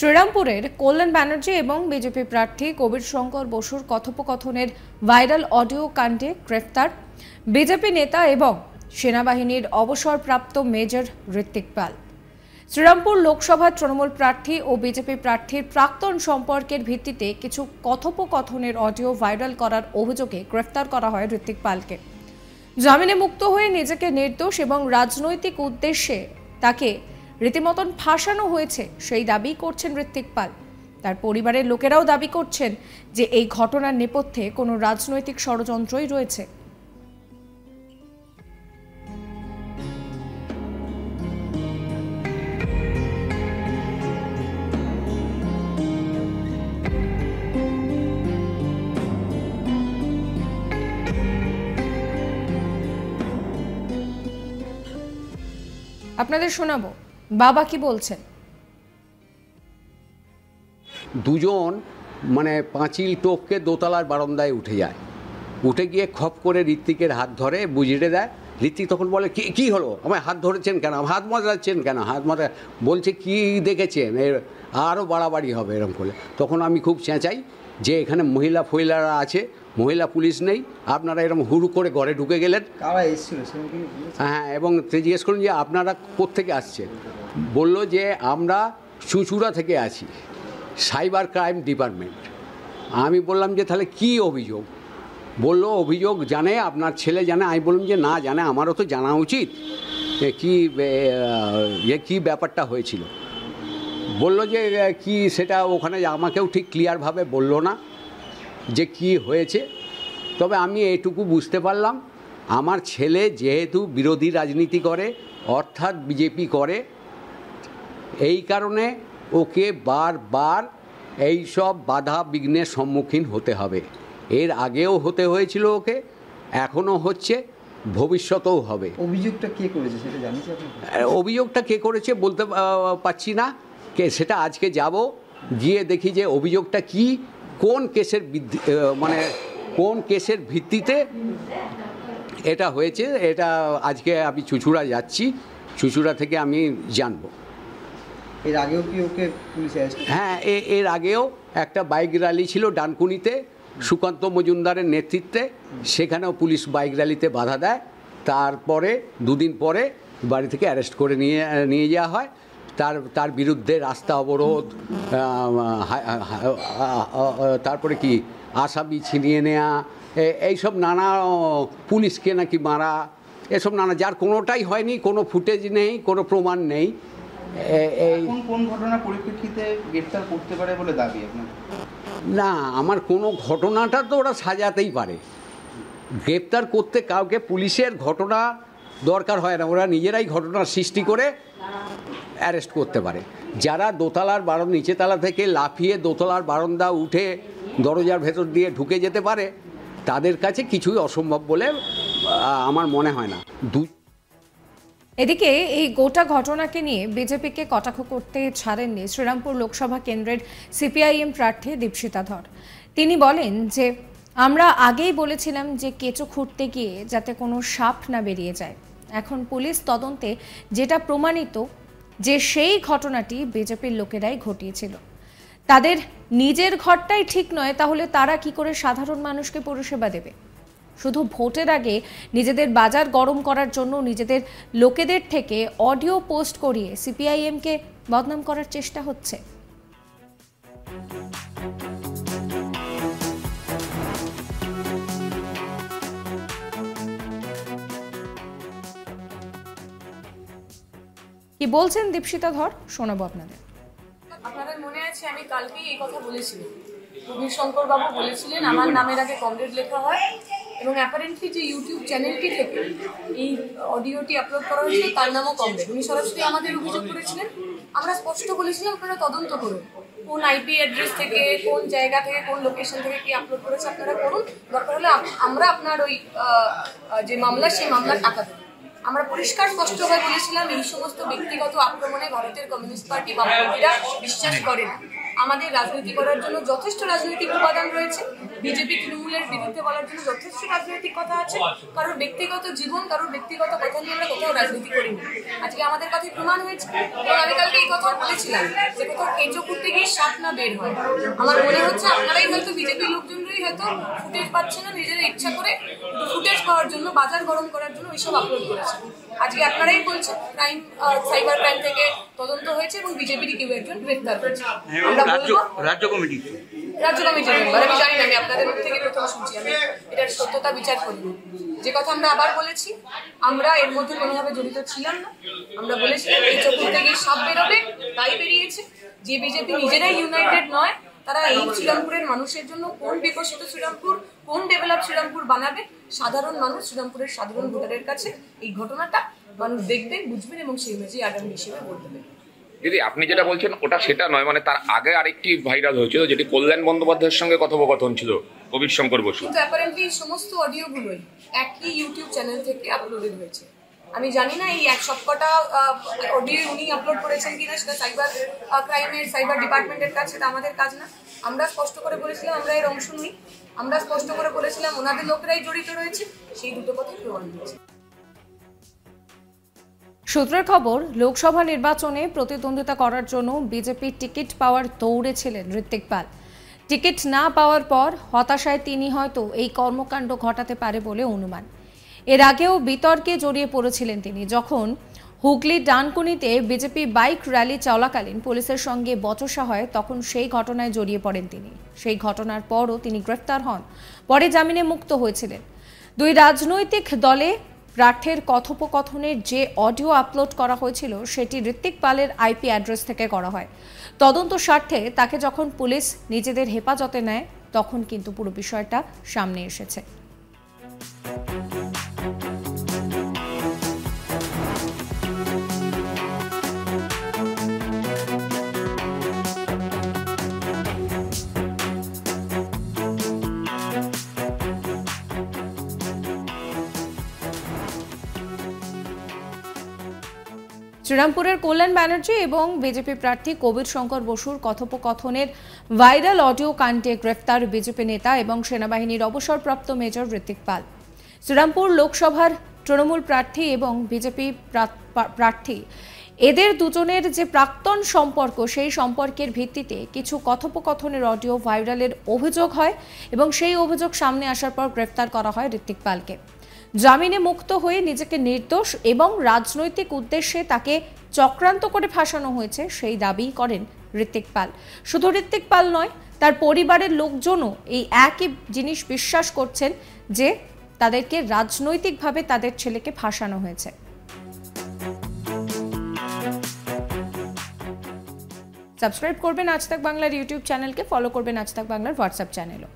শ্রীরামপুরের কল্যাণ ব্যানার্জি এবং বিজেপি প্রার্থী কবির শঙ্কর বসুর কথোপকথনের ভাইরাল অডিও কাণ্ডে গ্রেফতার বিজেপি নেতা এবং সেনাবাহিনীর অবসরপ্রাপ্ত মেজর ঋত্বিক পাল। শ্রীরামপুর লোকসভার তৃণমূল প্রার্থী ও বিজেপি প্রার্থীর প্রাক্তন সম্পর্কের ভিত্তিতে কিছু কথোপকথনের অডিও ভাইরাল করার অভিযোগে গ্রেফতার করা হয় ঋত্বিক পালকে। জামিনে মুক্ত হয়ে নিজেকে নির্দোষ এবং রাজনৈতিক উদ্দেশ্যে তাকে রীতিমতন ফাঁসানো হয়েছে সেই দাবি করছেন ঋত্বিক পাল। তার পরিবারের লোকেরাও দাবি করছেন যে এই ঘটনার নেপথ্যে কোনো রাজনৈতিক ষড়যন্ত্রই রয়েছে। আপনাদের শোনাবো বাবা কি বলছেন। দুজন পাঁচিল টপকে দোতলার বারান্দায় উঠে যায়, উঠে গিয়ে খপ করে ঋত্বিকের হাত ধরে বুঝিয়ে দেয়। ঋত্বিক তখন বলে কি হলো, আমায় হাত ধরেছেন কেন, হাত মাজাচ্ছেন কেন, হাত মাজা বলছে কি দেখেছেন, আরও বাড়াবাড়ি হবে এরকম করে। তখন আমি খুব চেঁচাই যে এখানে মহিলারা আছে, মহিলা পুলিশ নেই, আপনারা এরকম হুড়ু করে ঘরে ঢুকে গেলেন। হ্যাঁ, এবং জিজ্ঞেস করুন যে আপনারা কোত্থেকে আসছেন। বলল যে আমরা চুঁচুড়া থেকে আছি, সাইবার ক্রাইম ডিপার্টমেন্ট। আমি বললাম যে তাহলে কি অভিযোগ। বলল অভিযোগ জানে, আপনার ছেলে জানে। আমি বললাম যে না জানে, আমারও তো জানা উচিত কি ব্যাপারটা হয়েছিল। বলল যে কি সেটা ওখানে আমাকেও ঠিক ক্লিয়ারভাবে বলল না যে কি হয়েছে। তবে আমি এটুকু বুঝতে পারলাম, আমার ছেলে যেহেতু বিরোধী রাজনীতি করে, অর্থাৎ বিজেপি করে, এই কারণে ওকে বারবার এই সব বাধা বিঘ্নের সম্মুখীন হতে হবে। এর আগেও হতে হয়েছিল ওকে, এখনও হচ্ছে, ভবিষ্যতেও হবে। অভিযোগটা কে করেছে সেটা জানিস আপনি? অভিযোগটা কে করেছে বলতে পারছি না, সেটা আজকে যাব, গিয়ে দেখি যে অভিযোগটা কি, কোন কেসের ভিত্তিতে এটা হয়েছে। এটা আজকে আমি চুঁচুড়া যাচ্ছি, চুঁচুড়া থেকে আমি জানবো। এর আগেও কি ওকে পুলিশ অ্যারেস্ট? হ্যাঁ, এর আগেও একটা বাইক র্যালি ছিল ডানকুনিতে, সুকান্ত মজুমদারের নেতৃত্বে, সেখানেও পুলিশ বাইক র্যালিতে বাধা দেয়। তারপরে দুদিন পরে বাড়ি থেকে অ্যারেস্ট করে নিয়ে যাওয়া হয়। তার বিরুদ্ধে রাস্তা অবরোধ, তারপরে কি আসামি ছিনিয়ে নেওয়া, এইসব নানা, পুলিশকে নাকি মারা, এসব নানা, যার কোনোটাই হয়নি, কোনো ফুটেজ নেই, কোনো প্রমাণ নেই। কোন ঘটনার পরিপ্রেক্ষিতে গ্রেফতার করতে পারে বলে দাবি আপনার? না, আমার কোনো ঘটনাটা তো ওরা সাজাতেই পারে। গ্রেফতার করতে কাউকে পুলিশের ঘটনা দরকার হয় না, ওরা নিজেরাই ঘটনার সৃষ্টি করে অ্যারেস্ট করতে পারে। যারা দোতলার নিচেতলা থেকে লাফিয়ে দোতলার বারান্দা উঠে দরজার ভেতর দিয়ে ঢুকে যেতে পারে, তাদের কাছে কিছুই অসম্ভব বলে আমার মনে হয় না। এদিকে এই গোটা ঘটনাকে নিয়ে বিজেপিকে কটাক্ষ করতে ছাড়েননি শ্রীরামপুর লোকসভা কেন্দ্রের সিপিআইএম প্রার্থী দীপশিতা ধর। তিনি বলেন যে আমরা আগেই বলেছিলাম যে কেঁচো খুঁড়তে গিয়ে যাতে কোনো সাপ না বেরিয়ে যায়। এখন পুলিশ তদন্তে যেটা প্রমাণিত যে সেই ঘটনাটি বিজেপির লোকেরাই ঘটিয়েছিল। তাদের নিজের ঘরটাই ঠিক নয়, তাহলে তারা কি করে সাধারণ মানুষকে পরিষেবা দেবে? শুধু ভোটের আগে নিজেদের বাজার গরম করার জন্য নিজেদের লোকেদের থেকে অডিও পোস্ট করিয়ে সিপিআইএমকে বদনাম করার চেষ্টা হচ্ছে। কি বলছেন দীপশিতা ধর, শোনাবো আপনাদের। আপনাদের মনে আছে আমি কালকেই এই কথা বলেছিলাম, কবির শঙ্কর বাবু বলেছিলেন আমার নামের আগে কমরেড লেখা হয়, এবং অ্যাপারেন্টলি যে ইউটিউব চ্যানেলটি থেকে এই অডিওটি আপলোড করা হয়েছিল তার নামও কমরেড। উনি সরাসরি আমাদের অভিযোগ করেছিলেন। আমরা স্পষ্ট বলেছিলাম আপনারা তদন্ত করুন, কোন আইপি অ্যাড্রেস থেকে, কোন জায়গা থেকে, কোন লোকেশন থেকে কি আপলোড করেছে আপনারা করুন, দরকার হলে আমরা আপনার ওই যে মামলা সেই মামলার টাকা দেবো। আমরা পরিষ্কার স্পষ্টভাবে বলেছিলাম এই সমস্ত ব্যক্তিগত আক্রমণে ভারতের কমিউনিস্ট পার্টি বামপন্থীরা বিশ্বাস করে না। আমাদের রাজনীতি করার জন্য যথেষ্ট রাজনৈতিক উপাদান রয়েছে, বিজেপি তৃণমূলের বিরুদ্ধে বলার জন্য যথেষ্ট রাজনৈতিক কথা আছে। কারোর ব্যক্তিগত জীবন, কারোর ব্যক্তিগত কথা নিয়ে আমরা কোথাও রাজনীতি করিনি। আজকে আমাদের কথাই প্রমাণ হয়েছে। এবং আমি কালকে এই কথা বলেছিলাম যে কোথাও কেঁচো করতে গিয়ে সাপ না বের হয়। আমার মনে হচ্ছে আপনারাই হয়তো বিজেপির লোকজনরাই হয়তো ফুটেজ পাচ্ছে না, নিজেরা ইচ্ছা করে ফুটেজ পাওয়ার জন্য, বাজার গরম করার জন্য এইসব আপলোড করেছে। আজকে আপনারাই বলছেন ক্রাইম, সাইবার ক্রাইম থেকে তদন্ত হয়েছে এবং বিজেপির কেউ একজন গ্রেফতার হয়েছে। আমরা বলবো রাজ্য কমিটির মেম্বার, আমি জানি না, আমি আপনাদের মুখ থেকে প্রথম শুনছি, আমি এটার সত্যতা বিচার করি। যে কথা আমরা আবার বলেছি, আমরা এর মধ্যে কোনোভাবে জড়িত ছিলাম না। আমরা বলেছিলাম এই চোখ থেকে সাপ বেরোবে, তাই বেরিয়েছে। যে বিজেপি নিজেরাই ইউনাইটেড নয়, তারা এই শ্রীরামপুরের মানুষের জন্য কোন বিকশিত শ্রীরামপুর, কোন ডেভেলপ শ্রীরামপুর বানাবে, সাধারণ মানুষ, শ্রীরামপুরের সাধারণ ভোটারের কাছে এই ঘটনাটা মানুষ দেখবেন, বুঝবেন এবং সেই মেজে আগামী হিসেবে ভোট দেবেন। দিদি, আপনি যেটা বলছেন ওটা সেটা নয়, মানে তার আগে আরেকটি ভাইরাল হয়েছিল যেটি কল্যাণ বন্দ্যোপাধ্যায়ের সঙ্গে কথোপকথন ছিল কবির শঙ্কর বসু। কিন্তু অ্যাপারেন্টলি সমস্ত অডিওগুলোই একই ইউটিউব চ্যানেল থেকে আপলোডেড হয়েছে। আমি জানি না এই এক সবকটা অডিও উনি আপলোড করেছেন কিনা, সেটা সাইবার ক্রাইমের, সাইবার ডিপার্টমেন্টের কাছে, সেটা আমাদের কাজ না। আমরা স্পষ্ট করে বলেছিলাম আমরা এর অংশ নই। আমরা স্পষ্ট করে বলেছিলাম ওনাদের লোকেরাই জড়িত রয়েছে। সেই দুটো কথাই প্রমাণ হয়েছে। সূত্রের খবর, লোকসভা নির্বাচনে প্রতিদ্বন্দ্বিতা করার জন্য বিজেপির টিকিট পাওয়ার দৌড়ে ছিলেন ঋত্বিক পাল। টিকিট না পাওয়ার পর হতাশায় তিনি হয়তো এই কর্মকাণ্ড ঘটাতে পারে বলে অনুমান। এর আগেও বিতর্কে জড়িয়ে পড়েছিলেন তিনি, যখন হুগলির ডানকুনিতে বিজেপি বাইক র্যালি চলাকালীন পুলিশের সঙ্গে বচসা হয়, তখন সেই ঘটনায় জড়িয়ে পড়েন তিনি। সেই ঘটনার পরও তিনি গ্রেফতার হন, পরে জামিনে মুক্ত হয়েছিলেন। দুই রাজনৈতিক দলে প্রার্থীর কথোপকথনের যে অডিও আপলোড করা হয়েছিল সেটি ঋত্বিক পালের আইপি অ্যাড্রেস থেকে করা হয়। তদন্ত স্বার্থে তাকে যখন পুলিশ নিজেদের হেফাজতে নেয়, তখন কিন্তু পুরো বিষয়টা সামনে এসেছে। শ্রীরামপুরের কল্যাণ ব্যানার্জি এবং বিজেপি প্রার্থী কবির শঙ্কর বসুর কথোপকথনের ভাইরাল অডিও কাণ্ডে গ্রেফতার বিজেপি নেতা এবং সেনাবাহিনীর অবসরপ্রাপ্ত মেজর ঋত্বিক পাল। শ্রীরামপুর লোকসভার তৃণমূল প্রার্থী এবং বিজেপি প্রার্থী, এদের দুজনের যে প্রাক্তন সম্পর্ক, সেই সম্পর্কের ভিত্তিতে কিছু কথোপকথনের অডিও ভাইরালের অভিযোগ হয় এবং সেই অভিযোগ সামনে আসার পর গ্রেফতার করা হয় ঋত্বিক পালকে। জামিনে মুক্ত হয়ে নিজেকে নির্দোষ এবং রাজনৈতিক উদ্দেশ্যে তাকে চক্রান্ত করে ফাঁসানো হয়েছে সেই দাবি করেন ঋত্বিক পাল। শুধু ঋত্বিক পাল নয়, তার পরিবারের লোকজনও এই একই জিনিস বিশ্বাস করছেন যে তাদেরকে রাজনৈতিকভাবে তাদের ছেলেকে ফাঁসানো হয়েছে। সাবস্ক্রাইব করবেন আজ তাক বাংলার ইউটিউব চ্যানেলকে, ফলো করবেন আজ তাক বাংলার হোয়াটসঅ্যাপ চ্যানেলও।